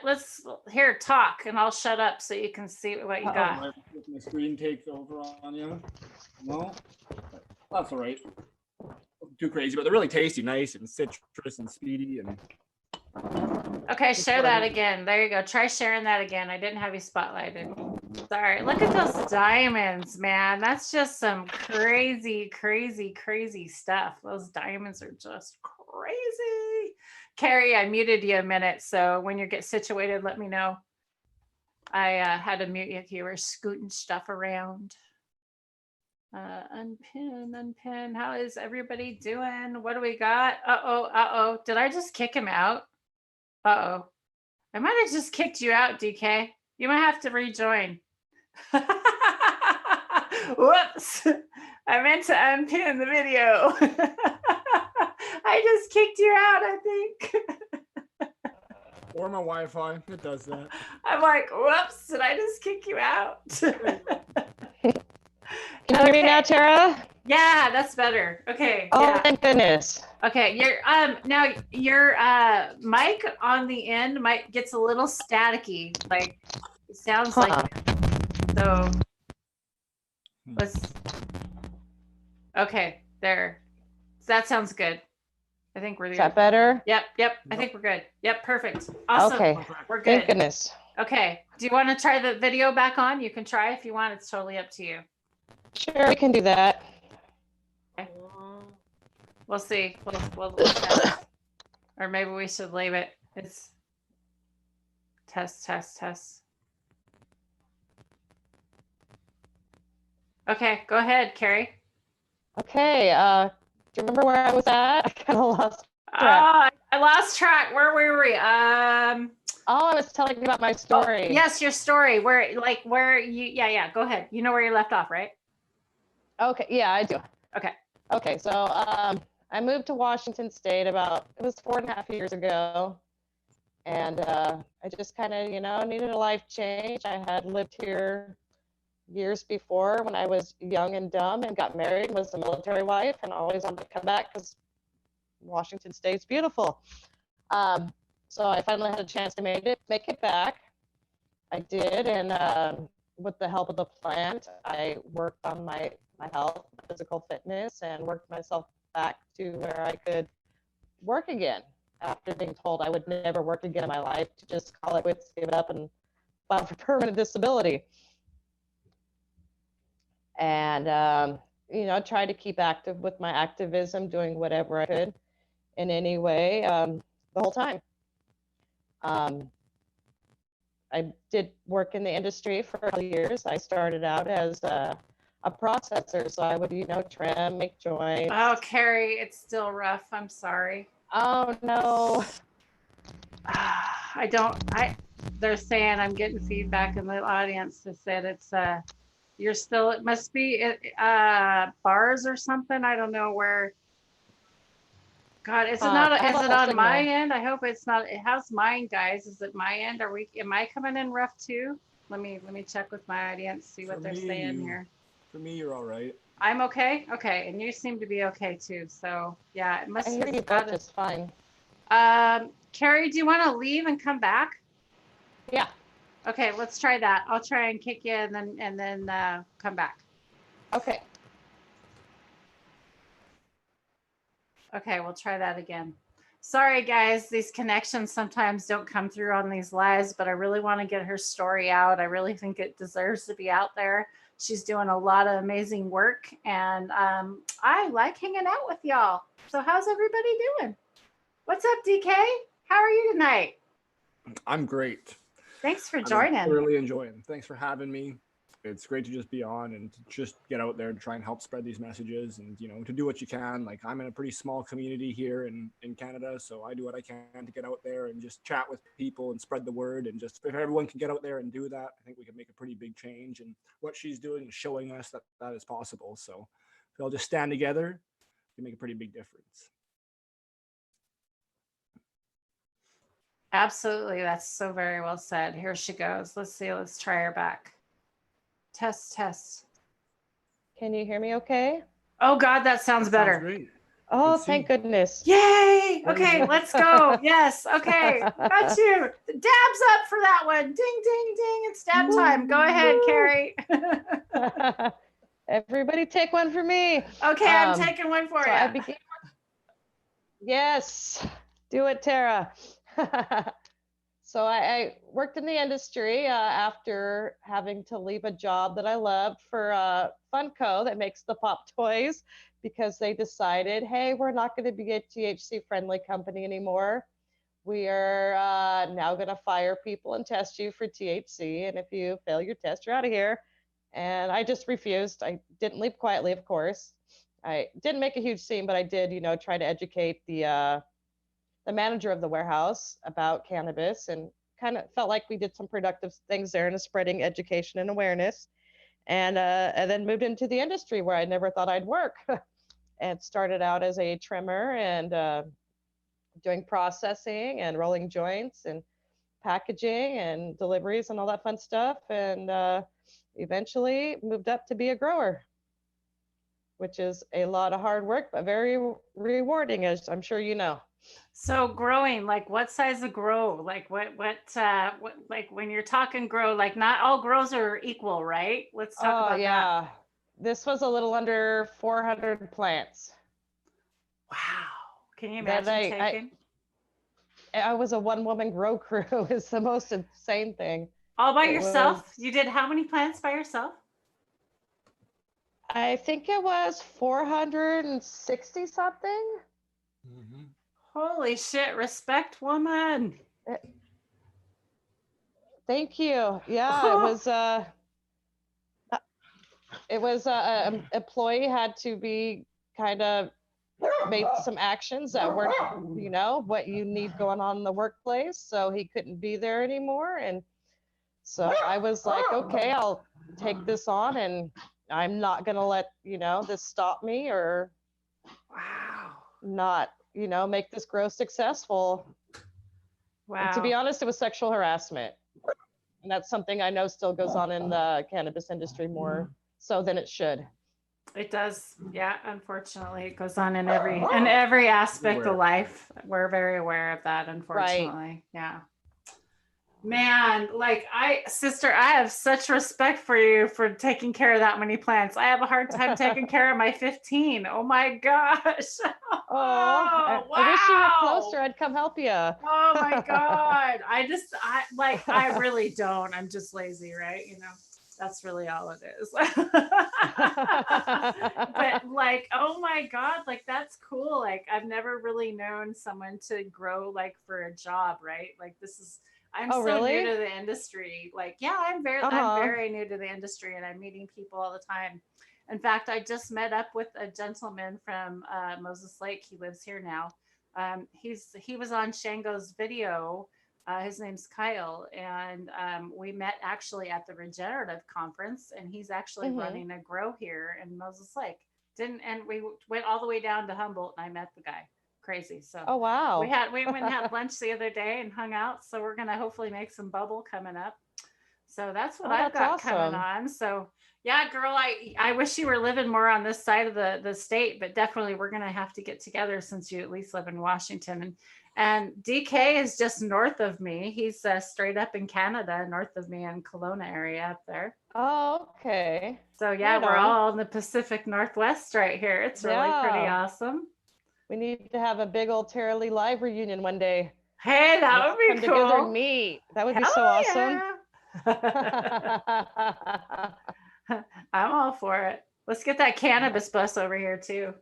Let's here talk and I'll shut up so you can see what you got. My screen takes over on you. No, that's all right. Too crazy, but they're really tasty, nice and citrus and speedy. And okay, share that again. There you go. Try sharing that again. I didn't have you spotlighted. Sorry. Look at those diamonds, man. That's just some crazy stuff. Those diamonds are just crazy. Carrie, I muted you a minute, so when you get situated, let me know. I had to mute you if you were scooting stuff around. Unpin. How is everybody doing? What do we got? Uh-oh. Did I just kick him out? Uh-oh. I might have just kicked you out, DK. You might have to rejoin. Whoops. I meant to unpin the video. I just kicked you out, I think. Or my Wi-Fi. It does that. I'm like, whoops, did I just kick you out? Can you hear me now, Tara? Yeah, that's better. Okay. Oh, yeah. thank goodness. Okay, now your mic on the end gets a little staticky. Like it sounds like so. Let's. Okay, there. That sounds good. I think we're Is good. that better? Yep. I Yep. think we're good. Yep. Perfect. Awesome. Okay. We're Thank good. goodness. Okay. Do you want to try the video back on? You can try if you want. It's totally up to you. Sure, we can do that. We'll see. We'll test. Or maybe we should leave it. It's test. Okay, go ahead, Carrie. Okay. Do you remember where I was at? I kind of lost track. I lost track. Where were we? Oh, I was telling you about my story. Oh, yes, your story. Where you? Yeah. Go ahead. You know where you left off, right? Okay. Yeah, I do. Okay. Okay. So, I moved to Washington State it was 4.5 years ago. And I just kind of, needed a life change. I had lived here years before when I was young and dumb and got married, was a military wife, and always wanted to come back because Washington State's beautiful. So I finally had a chance to make it back. I did, and with the help of the plant, I worked on my health, my physical fitness, and worked myself back to where I could work again after being told I would never work again in my life, to just call it quits, give it up, and file for permanent disability. And try to keep active with my activism, doing whatever I could in any way the whole time. I did work in the industry for a couple years. I started out as a processor, so I would, trim, make joints. Oh, Carrie, it's still rough. I'm sorry. Oh no. They're saying I'm getting feedback in the audience that said it's it must be bars or something. I don't know where. God, is it on my end? I hope it's not. How's mine, guys? Is it my end? Am I coming in rough too? Let me check with my audience, see what they're saying here. For me, you're all right. I'm okay. Okay, and you seem to be okay too. So yeah, it must. I hear you just fine. Carrie, do you want to leave and come back? Yeah. Okay, let's try that. I'll try and kick you and then come back. Okay. Okay, we'll try that again. Sorry, guys, these connections sometimes don't come through on these lives, but I really want to get her story out. I really think it deserves to be out there. She's doing a lot of amazing work, and I like hanging out with y'all. So how's everybody doing? What's up, DK? How are you tonight? I'm great. Thanks for joining. I'm really enjoying. Thanks for having me. It's great to just be on and to just get out there to try and help spread these messages and, to do what you can. Like, I'm in a pretty small community here in Canada, so I do what I can to get out there and just chat with people and spread the word. And just if everyone can get out there and do that, I think we can make a pretty big change. And what she's doing is showing us that that is possible. So if we all just stand together, we can make a pretty big difference. Absolutely. That's so very well said. Here she goes. Let's see. Let's try her back. Test. Can you hear me okay? Oh, God, that sounds better. Sounds great. Oh, thank goodness. Yay. Okay, let's go. Yes. Okay. Got you. The dab's up for that one. Ding, ding, ding. It's dab time. Go ahead, Carrie. Everybody take one for me. Okay, I'm taking one for you. Yes. Do it, Tara. So I worked in the industry after having to leave a job that I loved for Funko that makes the pop toys, because they decided, hey, we're not going to be a THC friendly company anymore. We are now going to fire people and test you for THC. And if you fail your test, you're out of here. And I just refused. I didn't leave quietly, of course. I didn't make a huge scene, but I did, try to educate the manager of the warehouse about cannabis, and kind of felt like we did some productive things there in spreading education and awareness, and then moved into the industry where I never thought I'd work. And started out as a trimmer and doing processing and rolling joints and packaging and deliveries and all that fun stuff, and eventually moved up to be a grower, which is a lot of hard work but very rewarding, as I'm sure you know. So growing, like what size of grow? Like what like when you're talking grow, like not all grows are equal, right? Let's talk about that. This was a little under 400 plants. Wow. Can you That imagine taking I was a one-woman grow crew. It's the most insane thing. all by It yourself? was, You did how many plants by yourself? I think it was 460 something. Mhm. Holy shit, respect, woman. Thank you. Yeah, it was employee had to be kind of made some actions that weren't, what you need going on in the workplace. So he couldn't be there anymore. And so I was like, okay, I'll take this on and I'm not going to let, this stop me or Wow. not, make this grow successful. And to be Wow. honest, it was sexual harassment. And that's something I know still goes on in the cannabis industry more so than it should. It does. Yeah, unfortunately, it goes on in every aspect of life. We're very aware of that, unfortunately. Right. Yeah. Man, like sister, I have such respect for you for taking care of that many plants. I have a hard time taking care of my 15. Oh my gosh. Oh, Oh, I wish you were wow. closer. I'd come help you. Oh my God. I really don't. I'm just lazy, right? That's really all it is. But like, oh my God, like that's cool. Like I've never really known someone to grow like for a job, right? Like I'm Oh, so new really? to the industry. Like, yeah, I'm Uh-huh. very new to the industry and I'm meeting people all the time. In fact, I just met up with a gentleman from Moses Lake. He lives here now. He was on Shango's video. His name's Kyle, and we met actually at the Regenerative Conference, and he's actually Mm-hmm. running a grow here in Moses Lake. Didn't and we went all the way down to Humboldt, and I met the guy. Crazy. So Oh, wow. we went and had lunch the other day and hung out. So we're gonna hopefully make some bubble coming up. So that's what Oh, I've that's got coming awesome. on. So yeah, girl, I wish you were living more on this side of the state, but definitely we're gonna have to get together since you at least live in Washington. And DK is just north of me. He's straight up in Canada, north of me in Kelowna area up there. Oh, okay. So yeah, Right we're on. all in the Pacific Northwest right here. It's really pretty Yeah. awesome. We need to have a big old Tara Lee live reunion one day. Hey, We that all would be come together and cool. meet. That would be Hell so awesome. yeah. I'm all for it. Let's get that cannabis bus over here too.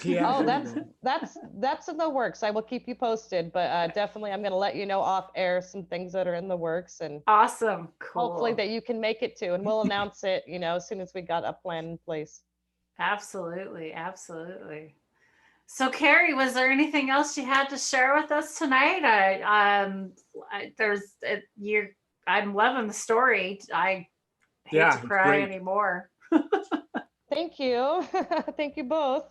Yeah, Oh, there you go. that's in the works. I will keep you posted, but definitely I'm going to let you know off air some things that are in the works and Awesome. hopefully Cool. that you can make it too. And we'll announce it, as soon as we got a plan in place. Absolutely. Absolutely. So, Carrie, was there anything else you had to share with us tonight? There's, you're, I'm loving the story. I hate to Yeah, it's cry great. anymore. Thank you. Thank you both.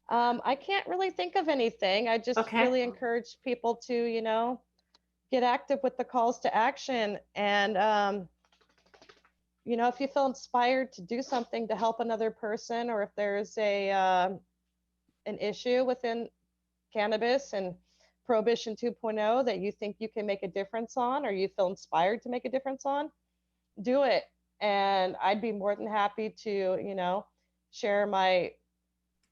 I can't really think of anything. I just Okay. really encourage people to, get active with the calls to action. And, if you feel inspired to do something to help another person, or if there's an issue within cannabis and Prohibition 2.0 that you think you can make a difference on, or you feel inspired to make a difference on, do it. And I'd be more than happy to, share my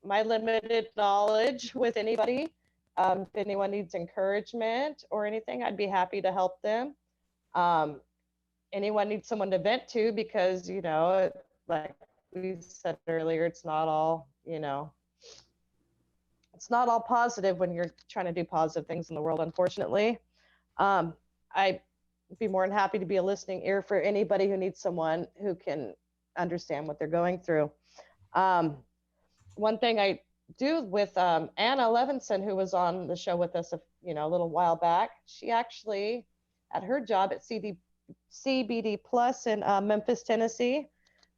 limited knowledge with anybody. If anyone needs encouragement or anything, I'd be happy to help them. Um, Anyone needs someone to vent to because, like we said earlier, it's not all, it's not all positive when you're trying to do positive things in the world, unfortunately. I'd be more than happy to be a listening ear for anybody who needs someone who can understand what they're going through. One thing I do with Anna Levinson, who was on the show with us, a little while back, she actually, at her job at CBD Plus in Memphis, Tennessee,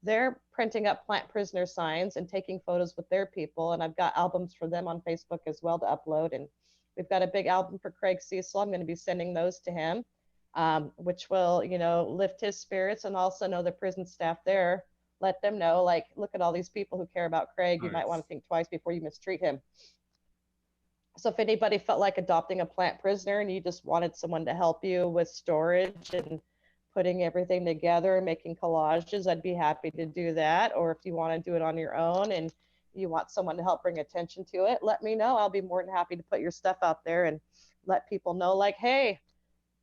they're printing up plant prisoner signs and taking photos with their people. And I've got albums for them on Facebook as well to upload. And we've got a big album for Craig Cecil. I'm going to be sending those to him, which will, lift his spirits, and also know the prison staff there. Let them know, like, look at all these people who care about Craig. You might want to think twice before you mistreat him. So if anybody felt like adopting a plant prisoner and you just wanted someone to help you with storage and putting everything together and making collages, I'd be happy to do that. Or if you want to do it on your own and you want someone to help bring attention to it, let me know. I'll be more than happy to put your stuff out there and let people know, like, hey,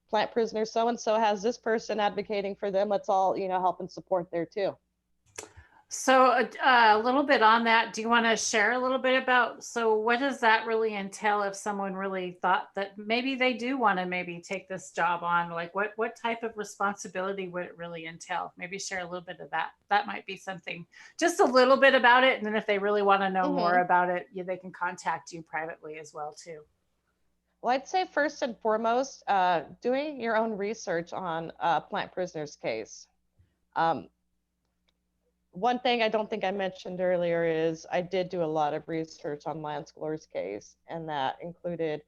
plant prisoner so-and-so has this person advocating for them. Let's all, help and support there too. So a little bit on that, do you want to share a little bit about, so what does that really entail if someone really thought that maybe they do want to maybe take this job on? Like what type of responsibility would it really entail? Maybe share a little bit of that. That might be something, just a little bit about it. And then if they really want to know more about it, they can contact you privately as well too. Well, I'd say first and foremost, doing your own research on plant prisoner's case. One thing I don't think I mentioned earlier is I did do a lot of research on Lance Glor's case, and that included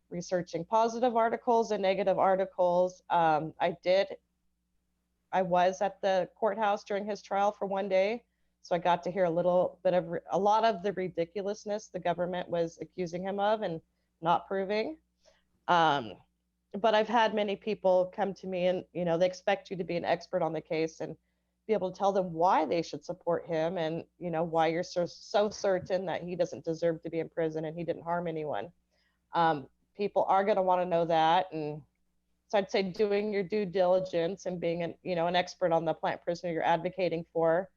researching positive articles and negative articles. I was at the courthouse during his trial for one day, so I got to hear a lot of the ridiculousness the government was accusing him of and not proving. But I've had many people come to me and, they expect you to be an expert on the case and be able to tell them why they should support him and, why you're so certain that he doesn't deserve to be in prison and he didn't harm anyone. People are going to want to know that. And so I'd say doing your due diligence and being an expert on the plant prisoner you're advocating for.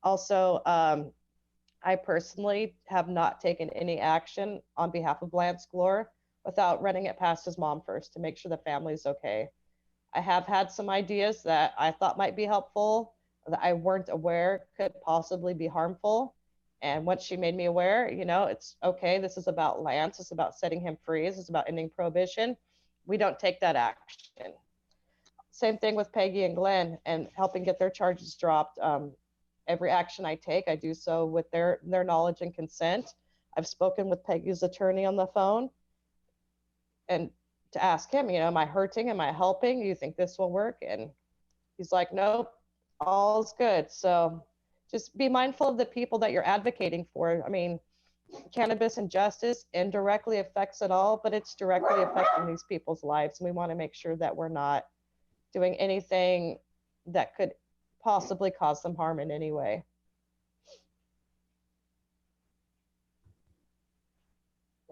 Also, I personally have not taken any action on behalf of Lance Glor without running it past his mom first to make sure the family's okay. I have had some ideas that I thought might be helpful that I weren't aware could possibly be harmful. And once she made me aware, it's okay. This is about Lance. It's about setting him free. This is about ending prohibition. We don't take that action. Same thing with Peggy and Glenn and helping get their charges dropped. Every action I take, I do so with their knowledge and consent. I've spoken with Peggy's attorney on the phone and to ask him, am I hurting? Am I helping? Do you think this will work? And he's like, nope, all's good. So just be mindful of the people that you're advocating for. I mean, cannabis injustice indirectly affects it all, but it's directly affecting these people's lives. And we want to make sure that we're not doing anything that could possibly cause them harm in any way.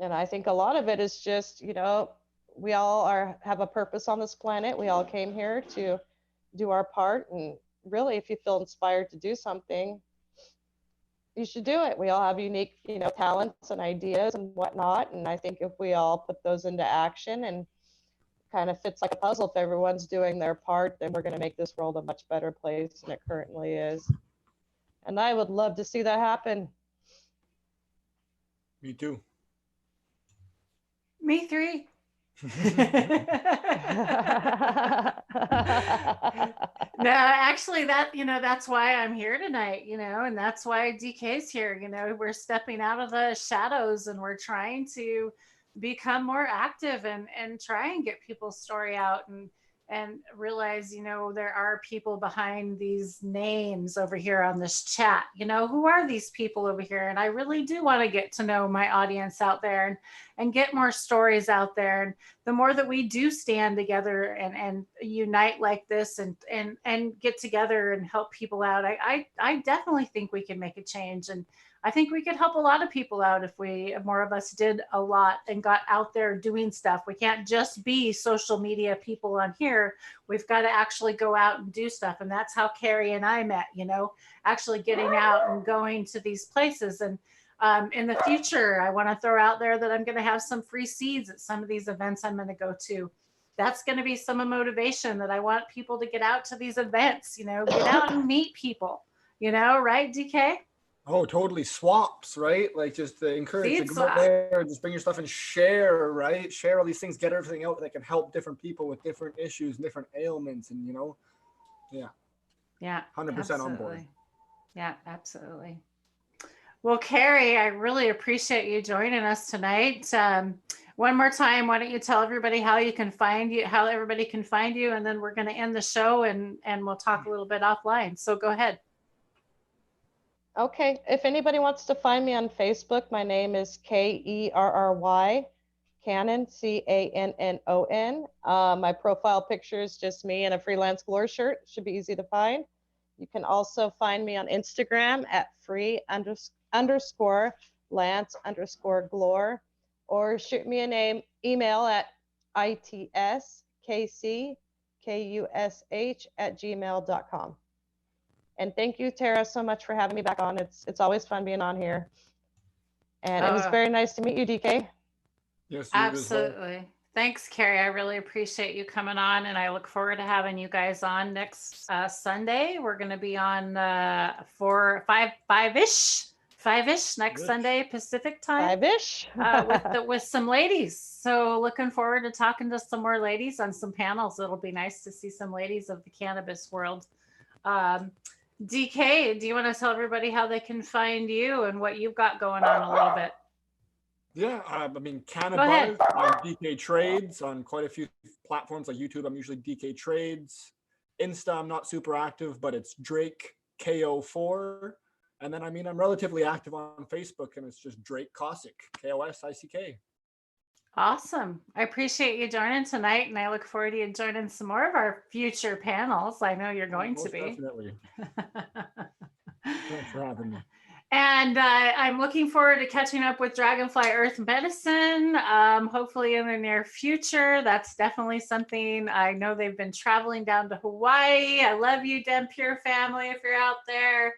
And I think a lot of it is just, we all have a purpose on this planet. We all came here to do our part. And really, if you feel inspired to do something, you should do it. We all have unique, talents and ideas and whatnot. And I think if we all put those into action and kind of fits like a puzzle, if everyone's doing their part, then we're going to make this world a much better place than it currently is. And I would love to see that happen. Me too. Me three. No, actually that's why I'm here tonight, and that's why DK's here. We're stepping out of the shadows and we're trying to become more active and try and get people's story out and realize, there are people behind these names over here on this chat. Who are these people over here? And I really do want to get to know my audience out there and get more stories out there. And the more that we do stand together and unite like this and get together and help people out, I definitely think we can make a change. And I think we could help a lot of people out if more of us did a lot and got out there doing stuff. We can't just be social media people on here. We've got to actually go out and do stuff. And that's how Carrie and I met, actually getting out and going to these places. And in the future, I want to throw out there that I'm going to have some free seeds at some of these events I'm going to go to. That's going to be some motivation that I want people to get out to these events, get out and meet people, right, DK? Oh, totally. Swaps, right? Like just encourage to go out there, just bring your stuff and share, right? Share all these things, get everything out that can help different people with different issues and different ailments. And, yeah. 100% on board. Yeah, absolutely. Well, Carrie, I really appreciate you joining us tonight. One more time, why don't you tell everybody how everybody can find you, and then we're going to end the show and we'll talk a little bit offline. So go ahead. Okay, if anybody wants to find me on Facebook, my name is Kerry, Cannon, Cannon. My profile picture is just me in a Freelance Glore shirt. Should be easy to find. You can also find me on Instagram at free_Lance_Glore, or shoot me an email at itskkush@gmail.com. And thank you, Tara, so much for having me back on. It's always fun being on here. And it was very nice to meet you, DK. Yes, you as well. Absolutely. Thanks, Carrie. I really appreciate you coming on, and I look forward to having you guys on next Sunday. We're going to be on 5-ish next Sunday Pacific time. 5-ish with some ladies. So looking forward to talking to some more ladies on some panels. It'll be nice to see some ladies of the cannabis world. DK, do you want to tell everybody how they can find you and what you've got going on a little bit? Yeah, I mean, Cannabis on DK Trades on quite a few platforms like YouTube. I'm usually DK Trades. Insta, I'm not super active, but it's Drake KO4. And then, I mean, I'm relatively active on Facebook, and it's just Drake Kosick, KOSICK. Awesome. I appreciate you joining tonight, and I look forward to you joining some more of our future panels. I know you're going to be. Definitely. Thanks for having me. And I'm looking forward to catching up with Dragonfly Earth Medicine, hopefully in the near future. That's definitely something. I know they've been traveling down to Hawaii. I love you, Den Pure family, if you're out there.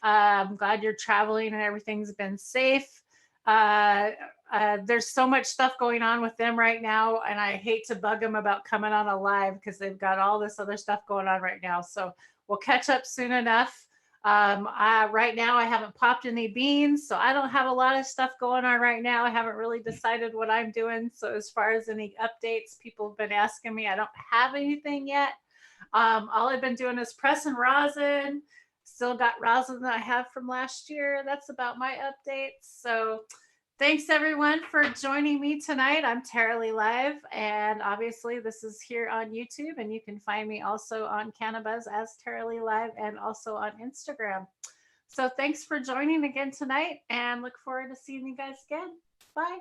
I'm glad you're traveling and everything's been safe. There's so much stuff going on with them right now, and I hate to bug them about coming on a live because they've got all this other stuff going on right now. So we'll catch up soon enough. Right now I haven't popped any beans, so I don't have a lot of stuff going on right now. I haven't really decided what I'm doing. So as far as any updates, people have been asking me. I don't have anything yet. All I've been doing is pressing rosin. Still got rosin that I have from last year. That's about my updates. So thanks everyone for joining me tonight. I'm Tara Lee Live, and obviously this is here on YouTube, and you can find me also on Cannabis as Tara Lee Live and also on Instagram. So thanks for joining again tonight, and look forward to seeing you guys again. Bye.